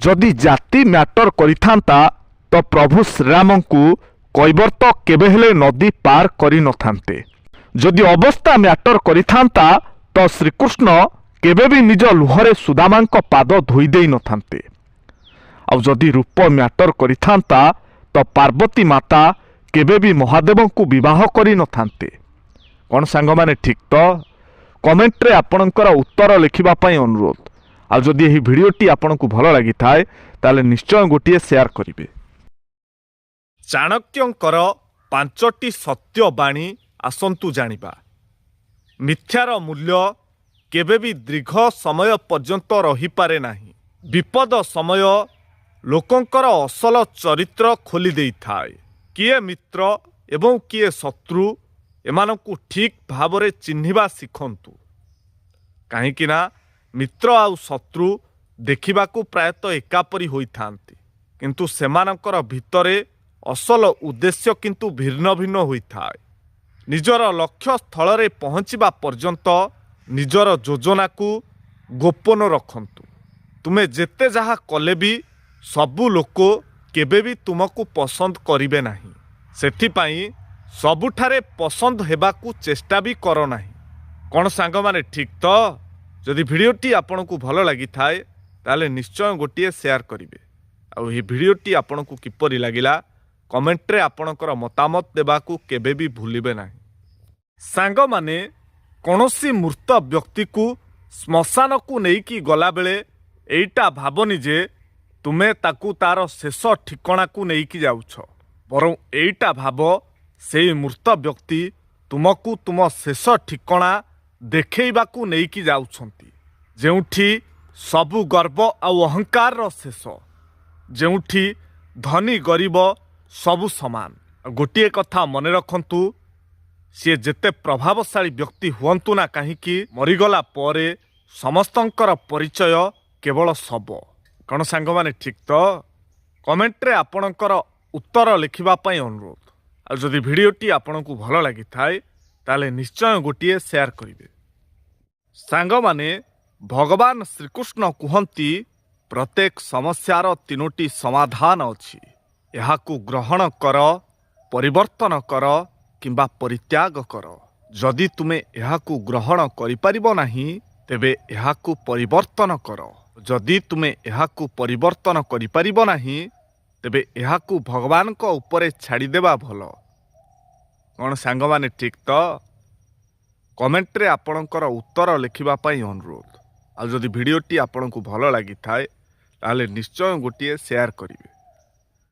जदि जाति मैटर करिथांता तो प्रभु श्रीरामंकु कैवर्त केबे हेले नदी पार करि नथांते। जदि अवस्था मैटर करिथांता तो श्रीकृष्ण केबे भी निज लुहरे सुदामांक पाद धोई देई नथांते। आउ जदि रूप मैटर करिथांता तो पार्वती माता केबे भी महादेवंकु विवाह करि नथांते। कौन सांग माने ठीक तो कमेंट रे आपणकर उत्तर लिखिबा पई अनुरोध। आ जदि एही भिडियोटी आपनकु भल लागि थाए ताले निश्चय गोटिए शेयर करिवे। चाणक्यंकर 5टी सत्य बाणी आसंतु जानिबा। मिथ्यार मूल्य केबे भी दीर्घ समय पर्यंत रही पारे नाही। विपद समय लोकंकर असल चरित्र खोली देई थाए। किए मित्र एवं किए शत्रु एमानकु ठीक भावरे चिन्हिबा शिखंतु। काहेकि ना मित्र आउ शत्रु देखिबाकू प्रायतः एकापरी होइथांती, किंतु सेमानकर भितरे असल उद्देश्य किंतु भिन्न भिन्न होइथाए। निजर लक्ष्य स्थल रे पहुँचीबा पर्यंत निजर योजना को गोपन रखंतु। तुमे जेते जहा कले भी सबु लोक केबे भी तुमको पसंद करिवे नाही। सेथिपाई सबुठारे पसंद हेबाकू चेष्टा भी करो नाही। कौन सांग माने ठीक तो जदि भिडियोटी आपनकु भल लागि थाए ताले निश्चय गोटिए शेयर करिवे। आउ ही भिडियोटी आपनकु किपरि लागिला कमेंट रे आपनकर मतामत देबाकू केबे भी भूलिबे नाही। सांग माने कोनोसी मूर्त व्यक्ति को श्मशान को नेकी गला बेले एइटा भाबनी जे तुमे ताकू तार शेष ठिकणा को नेकी जाउछ, बरं एइटा भाब सेई मूर्त व्यक्ति तुमको तुम शेष ठिकणा देखैबाकू नेकी जाउछंती, जेउठी सबु गर्व आउ अहंकार रो शेष, जेउठी धनी गरीब सबु समान। गोटिए कथा मने रखंतु, सी जेते प्रभावशाली व्यक्ति हुअंतु ना काहीकि मरीगला परे समस्तंकर परिचय केवल शब। कौन सांग माने ठीक तो कमेंट रे आपणकर उत्तर लिखिबा पई अनुरोध। आ जदि भिडियोटी आपनकु भल लागि थाए ताले निश्चय गोटिए शेयर करिवे। सांग माने भगवान श्रीकृष्ण कुहंती प्रत्येक समस्यार 3टी समाधान अछि। एहाकु ग्रहण कर, परिवर्तन कर किंबा परित्याग कर। जदि तुमे एहाकु ग्रहण करि परिबो नाही तेबे एहाकु परिवर्तन कर। जदि तुमे एहाकु परिवर्तन करि परिबो नाही तेबे एहाकु भगवान को ऊपरे छाड़ी देबा भल। कौन सांग माने ठीक तो कमेंट रे आपणकर उत्तर लिखिबा पई अनुरोध। आ जदि भिडियोटी आपनकु भल लागि थाए ताले निश्चय गोटिए शेयर करिवे।